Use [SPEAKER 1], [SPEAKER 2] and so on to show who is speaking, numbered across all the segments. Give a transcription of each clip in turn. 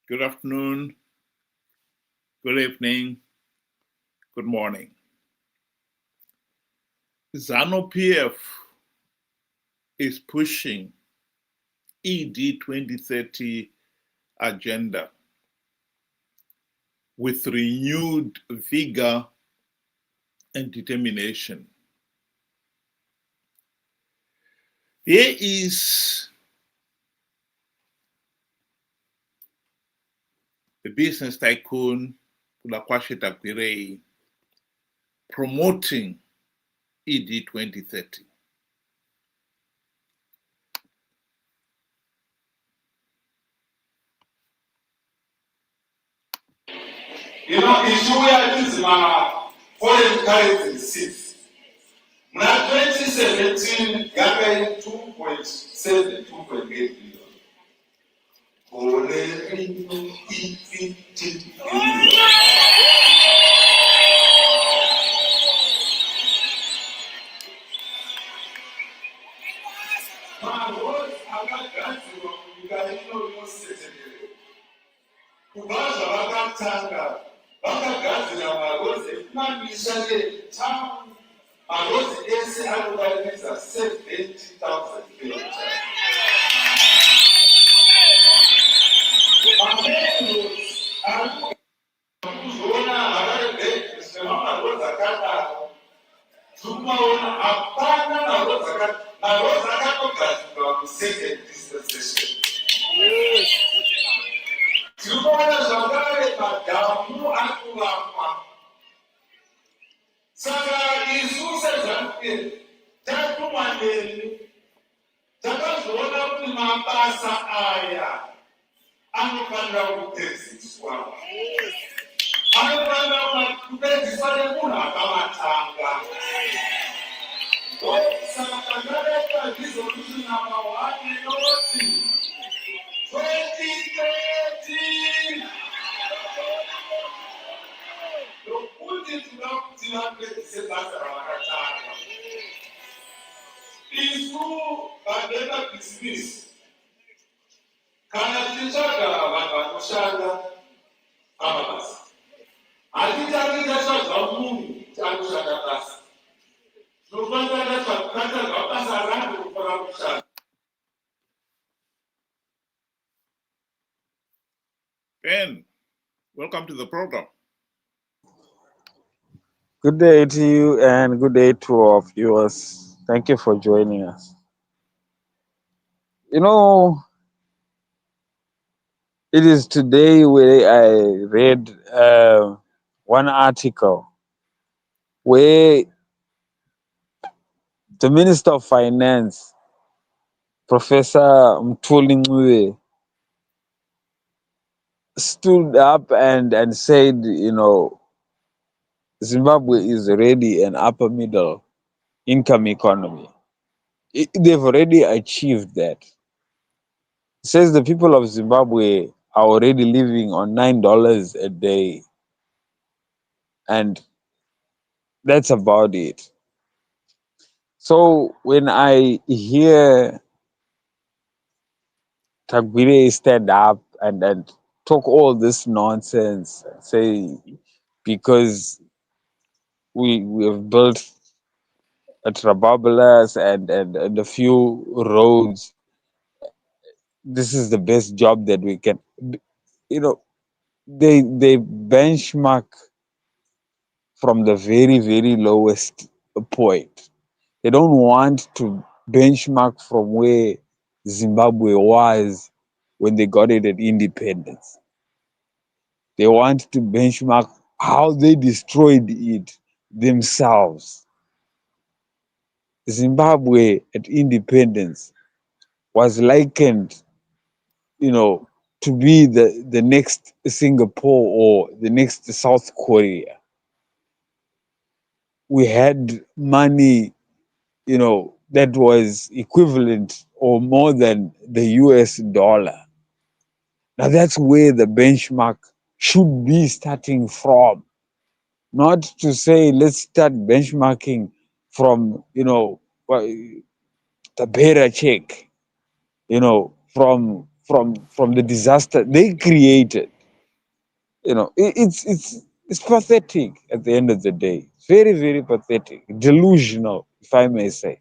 [SPEAKER 1] Good afternoon, good evening, good morning. Zanu PF is pushing ED2030 Agenda with renewed vigor and determination. Here is the business tycoon Kudakwashe Tagwirei promoting ED2030.
[SPEAKER 2] If you were using foreign currency receipts, now 2017, gathering 2.7, 2.8 billion. Vakatanga vakagadzira marhodzi ekumamisha netown. Marhodzi ese anodarikidza 70,000 kilometers. Kuzoona Harare Bay semamarhodzi akadaro, tikumaona hapana marhodzi akatogadzirwa musecond dispensation. Tikuona zvakare madhamu ari kuvakwa. Saka isu seZanu PF tatumwa nemi takazoona kuti mabasa aya anofanira kupedziswa. Anofanira kupedziswa nemunhu akamatanga. Saka ndaita resolution number 1 inoti 2030 nokuti tinoda kuti vapedzise basa ravakatanga. Isu vandoita bhizinisi kana tichitsvaga vanhu vanoshanda pamabasa, hatitangi tatsvaga munhu kuti anoshanda basa. Tinofanira tatsvaga basa rake kufanira kushanda.
[SPEAKER 1] Ben, welcome to the program.
[SPEAKER 3] Good day to you and good day to our viewers. Thank you for joining us. You know, it is today where I read one article where the Minister of Finance, Professor Mthuli, stood up and said, you know, Zimbabwe is already an upper middle income economy. They've already achieved that. It says the people of Zimbabwe are already living on $9 a day. And that's about it. So when I hear Tagwireyi stand up and talk all this nonsense, say because we have built a Trababulas and a few roads, this is the best job that we can, you know, they benchmark from the very, very lowest point. They don't want to benchmark from where Zimbabwe was when they got it at independence. They want to benchmark how they destroyed it themselves. Zimbabwe at independence was likened, you know, to be the next Singapore or the next South Korea. We had money, you know, that was equivalent or more than the US dollar. Now that's where the benchmark should be starting from. Not to say let's start benchmarking from, you know, the bearer check, you know, from from the disaster they created. It's pathetic at the end of the day. Very, very pathetic, delusional, if I may say.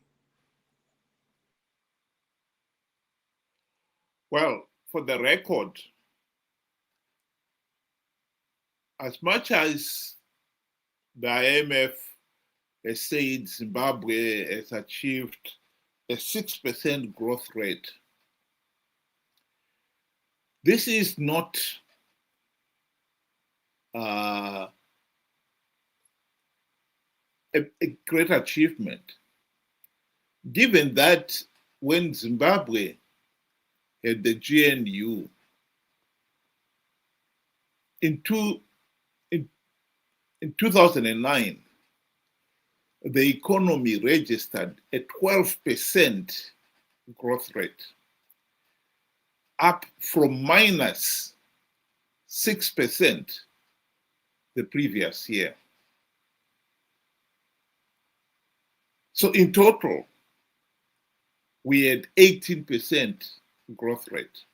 [SPEAKER 1] Well, for the record, as much as the IMF has said Zimbabwe has achieved a 6% growth rate, this is not a great achievement, given that when Zimbabwe had the GNU in 2009, the economy registered a 12% growth rate, up from minus 6% the previous year. So in total, we had 18% growth rate.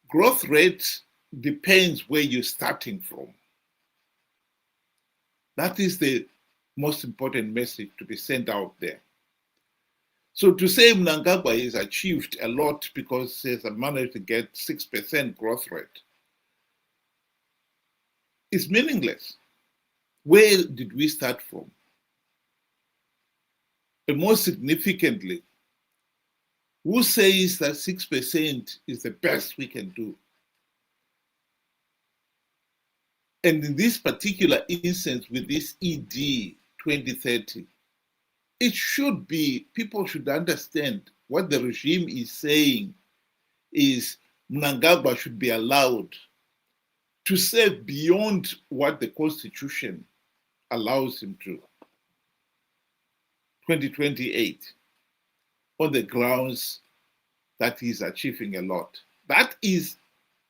[SPEAKER 1] Growth rate depends where you're starting from. That is the most important message to be sent out there. So to say Mnangagwa has achieved a lot because he has managed to get 6% growth rate is meaningless. Where did we start from? And more significantly, who says that 6% is the best we can do? And in this particular instance, with this ED 2030, it should be, people should understand what the regime is saying is Mnangagwa should be allowed to serve beyond what the Constitution allows him to, 2028, on the grounds that he's achieving a lot. That is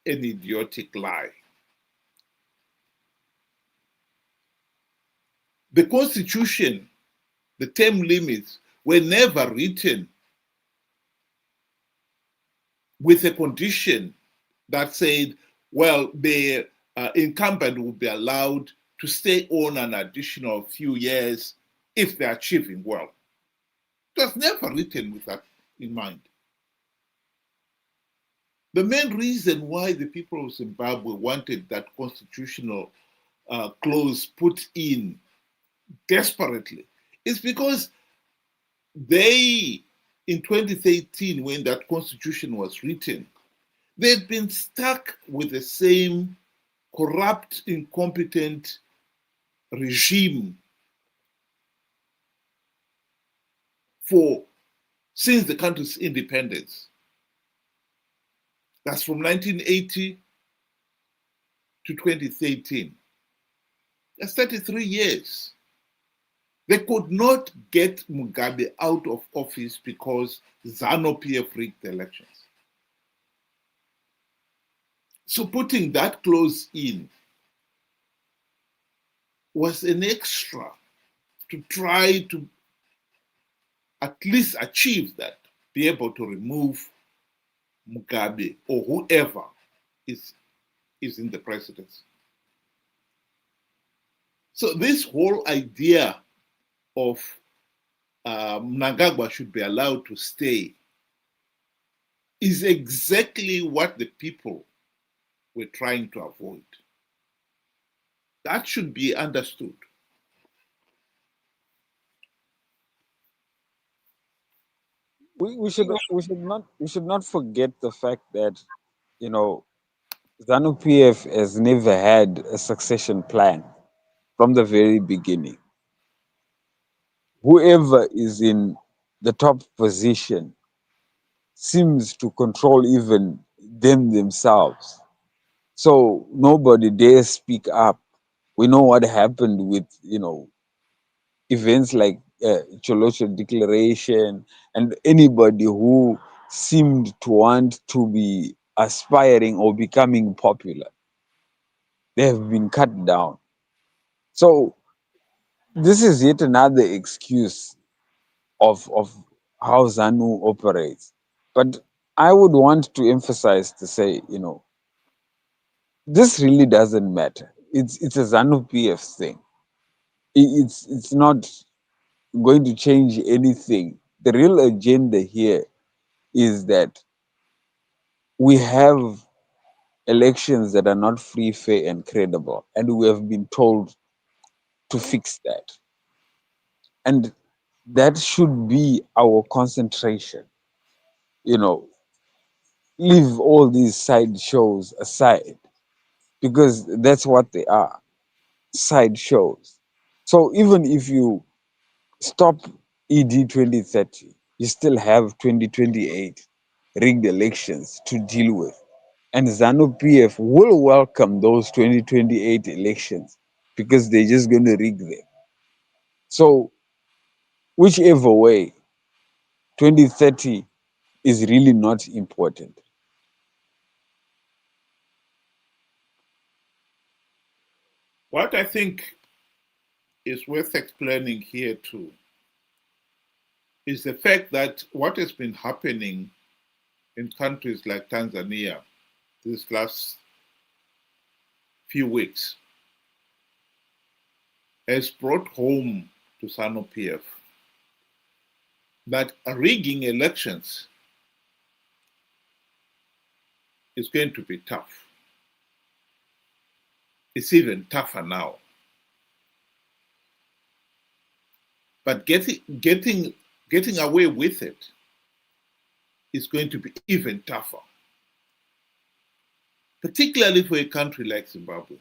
[SPEAKER 1] an idiotic lie. The Constitution, the term limits, were never written with a condition that said, well, the incumbent will be allowed to stay on an additional few years if they're achieving well. It was never written with that in mind. The main reason why the people of Zimbabwe wanted that constitutional clause put in desperately is because they, in 2013, when that constitution was written, they'd been stuck with the same corrupt, incompetent regime since the country's independence. That's from 1980 to 2013. That's 33 years. They could not get Mugabe out of office because Zanu PF rigged the elections. So putting that clause in was an extra to try to at least achieve that, be able to remove Mugabe or whoever is in the presidency. So this whole idea of Mnangagwa should be allowed to stay is exactly what the people were trying to avoid. That should be understood.
[SPEAKER 3] We should not forget the fact that Zanu PF has never had a succession plan from the very beginning. Whoever is in the top position seems to control even them themselves. So nobody dares speak up. We know what happened with, events like Cholosho Declaration, and anybody who seemed to want to be aspiring or becoming popular. They have been cut down. So this is yet another excuse of how ZANU operates. But I would want to emphasize to say, this really doesn't matter. It's a Zanu PF thing. It's not going to change anything. The real agenda here is that we have elections that are not free, fair, and credible, and we have been told to fix that. And that should be our concentration. You know, leave all these side shows aside because that's what they are, side shows. So even if you stop ED 2030, you still have 2028 rigged elections to deal with. And Zanu PF will welcome those 2028 elections because they're just going to rig them. So, whichever way, 2030 is really not important.
[SPEAKER 1] What I think is worth explaining here too is the fact that what has been happening in countries like Tanzania these last few weeks has brought home to Zanu PF that rigging elections is going to be tough. It's even tougher now. But getting away with it is going to be even tougher, particularly for a country like Zimbabwe,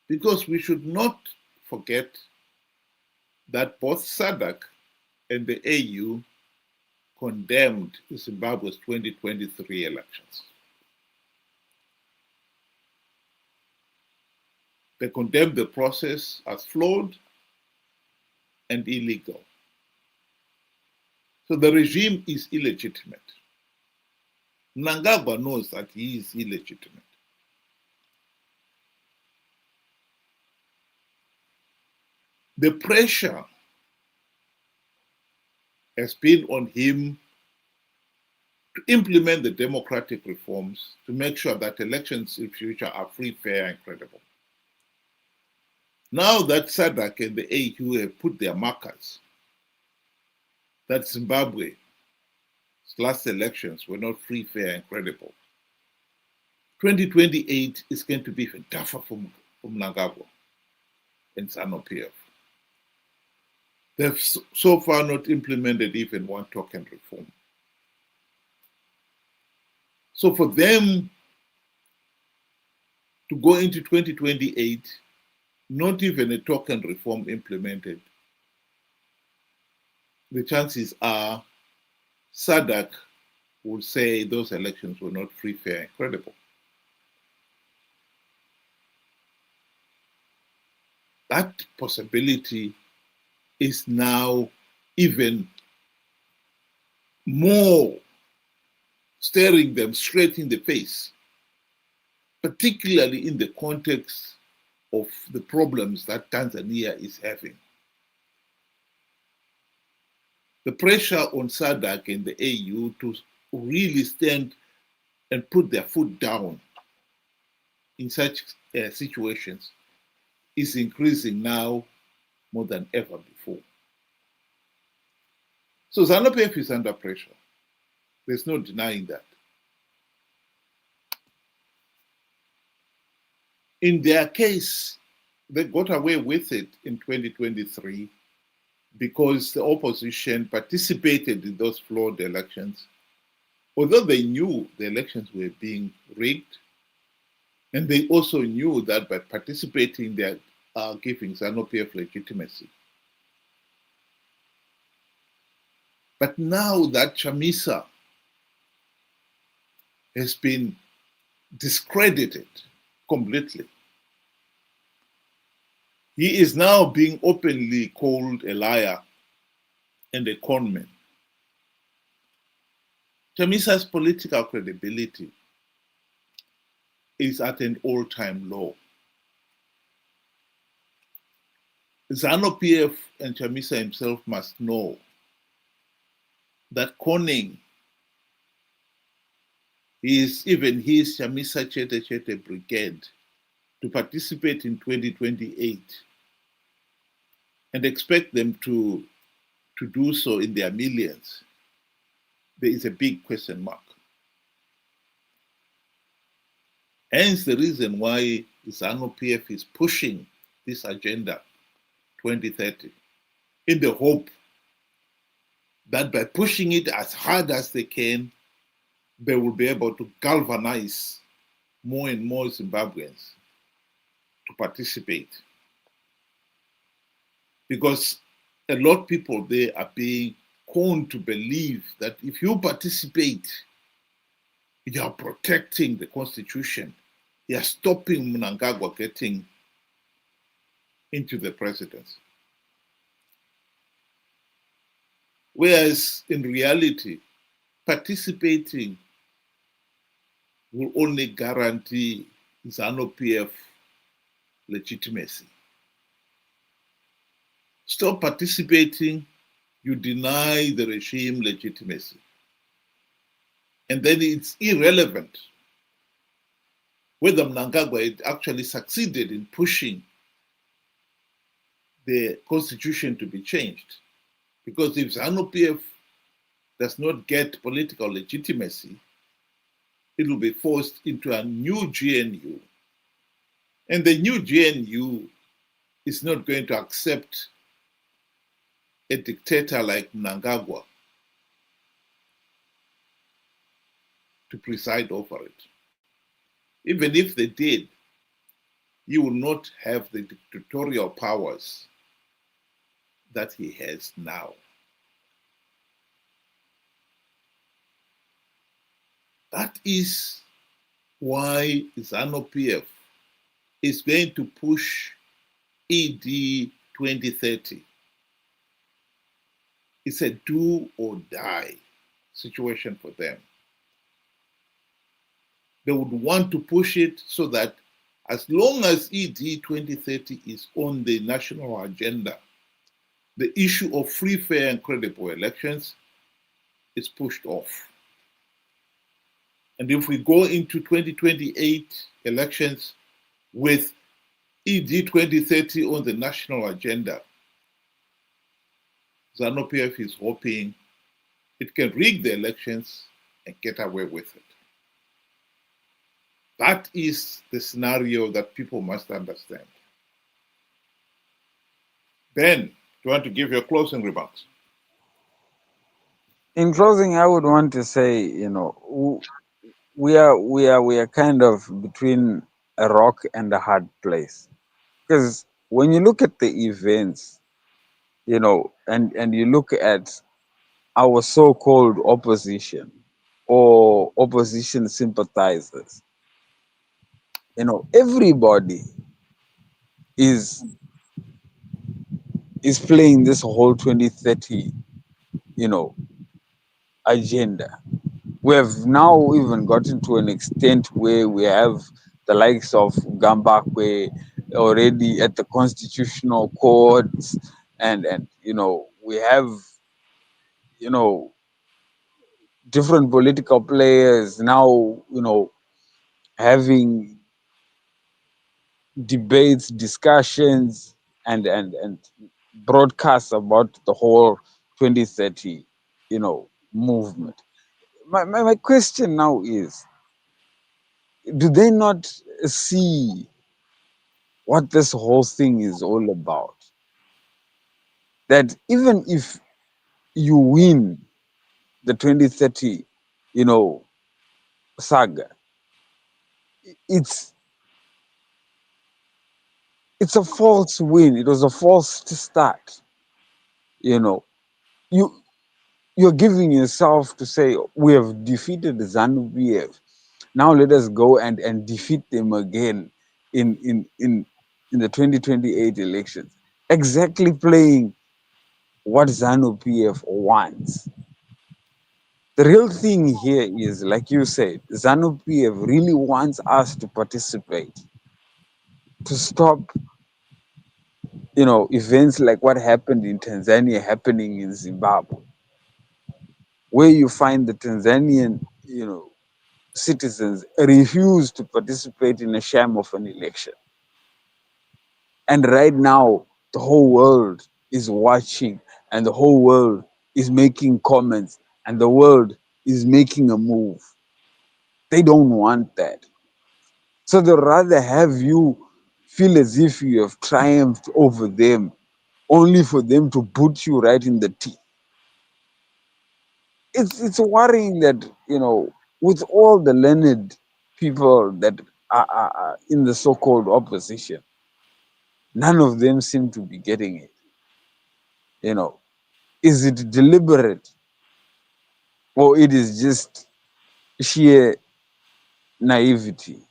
[SPEAKER 1] because we should not forget that both SADC and the AU condemned Zimbabwe's 2023 elections. They condemned the process as flawed and illegal. So the regime is illegitimate. Mnangagwa knows that he is illegitimate. The pressure has been on him to implement the democratic reforms to make sure that elections in future are free, fair, and credible. Now that SADC and the AU have put their markers that Zimbabwe's last elections were not free, fair, and credible, 2028 is going to be even tougher for Mnangagwa and Zanu PF. They've so far not implemented even one token reform. So for them to go into 2028, not even a token reform implemented, the chances are SADC will say those elections were not free, fair, and credible. That possibility is now even more staring them straight in the face, particularly in the context of the problems that Tanzania is having. The pressure on SADC and the AU to really stand and put their foot down in such situations is increasing now more than ever before. So Zanu PF is under pressure. There's no denying that. In their case, they got away with it in 2023 because the opposition participated in those flawed elections, although they knew the elections were being rigged, and they also knew that by participating, they are giving Zanu PF legitimacy. But now that Chamisa has been discredited completely, he is now being openly called a liar and a conman. Chamisa's political credibility is at an all-time low. Zanu PF and Chamisa himself must know that conning Even his Shamisa Chete Chete brigade to participate in 2028 and expect them to do so in their millions, there is a big question mark. Hence the reason why Zanu PF is pushing this agenda 2030 in the hope that by pushing it as hard as they can, they will be able to galvanize more and more Zimbabweans to participate. Because a lot of people there are being conned to believe that if you participate, you are protecting the constitution. You are stopping Mnangagwa getting into the presidency. Whereas in reality, participating will only guarantee Zanu PF legitimacy. Stop participating, you deny the regime legitimacy. And then it's irrelevant whether Mnangagwa had actually succeeded in pushing the constitution to be changed. Because if Zanu PF does not get political legitimacy, it will be forced into a new GNU. And the new GNU is not going to accept a dictator like Mnangagwa to preside over it. Even if they did, you will not have the dictatorial powers that he has now. That is why Zanu PF is going to push ED 2030. It's a do or die situation for them. They would want to push it so that as long as ED 2030 is on the national agenda, the issue of free, fair, and credible elections is pushed off. And if we go into 2028 elections with ED 2030 on the national agenda, Zanu PF is hoping it can rig the elections and get away with it. That is the scenario that people must understand. Ben, do you want to give your closing remarks?
[SPEAKER 3] In closing, I would want to say, we are kind of between a rock and a hard place. Because when you look at the events, and you look at our so-called opposition or opposition sympathizers, everybody is playing this whole 2030, agenda. We have now even gotten to an extent where we have the likes of Gambakwe already at the constitutional courts, and we have you know different political players now having debates, discussions, and broadcasts about the whole 2030 movement. My question now is, do they not see what this whole thing is all about? That even if you win the 2030 saga, it's a false win. It was a false start. You know, you you're giving yourself to say we have defeated the Zanu PF. Now let us go and defeat them again in the 2028 elections. Exactly playing what Zanu PF wants. The real thing here is, like you said, Zanu PF really wants us to participate, to stop events like what happened in Tanzania happening in Zimbabwe, where you find the Tanzanian, citizens refuse to participate in a sham of an election. And right now, the whole world is watching, and the whole world is making comments, and the world is making a move. They don't want that. So they'd rather have you feel as if you have triumphed over them, only for them to put you right in the teeth. It's worrying that, with all the learned people that are in the so-called opposition, none of them seem to be getting it. You know, is it deliberate, or it is just sheer naivety?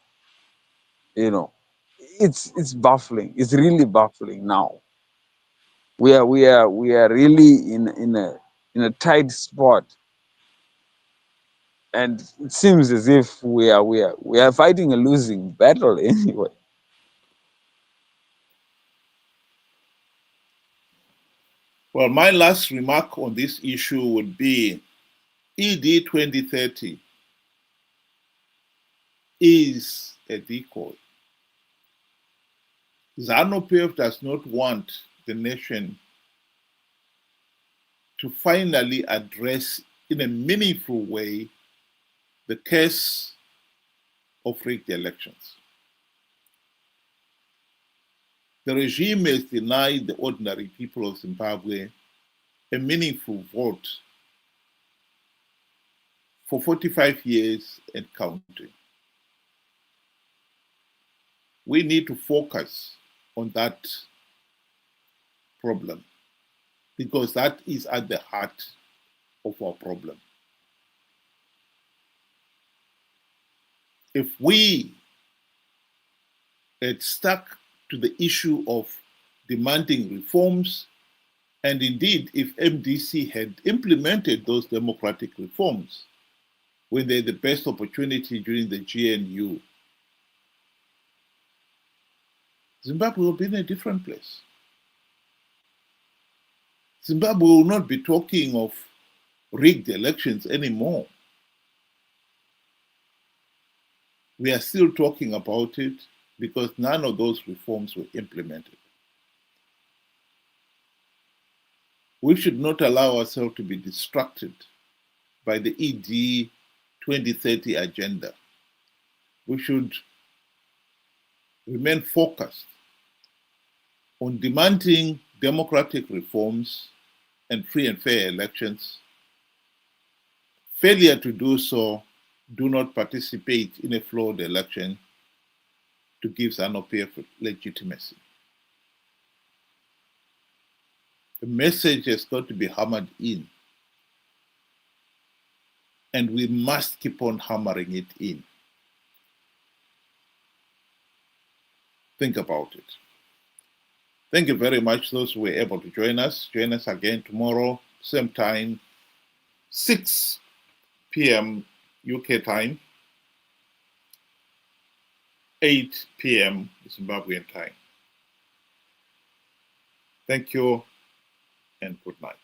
[SPEAKER 3] You know, it's baffling. It's really baffling now. We are really in a tight spot, and it seems as if we are fighting a losing battle anyway.
[SPEAKER 1] Well, my last remark on this issue would be ED 2030 is a decoy. Zanu PF does not want the nation to finally address in a meaningful way the case of rigged elections. The regime has denied the ordinary people of Zimbabwe a meaningful vote for 45 years and counting. We need to focus on that problem because that is at the heart of our problem. If we had stuck to the issue of demanding reforms, and indeed, if MDC had implemented those democratic reforms when they had the best opportunity during the GNU, Zimbabwe will be in a different place. Zimbabwe will not be talking of rigged elections anymore. We are still talking about it because none of those reforms were implemented. We should not allow ourselves to be distracted by the ED 2030 agenda. We should remain focused on demanding democratic reforms and free and fair elections. Failure to do so, do not participate in a flawed election to give Zanu PF legitimacy. The message has got to be hammered in, and we must keep on hammering it in. Think about it. Thank you very much, those who were able to join us. Join us again tomorrow, same time, 6 p.m. UK time, 8 p.m. Zimbabwean time. Thank you and good night.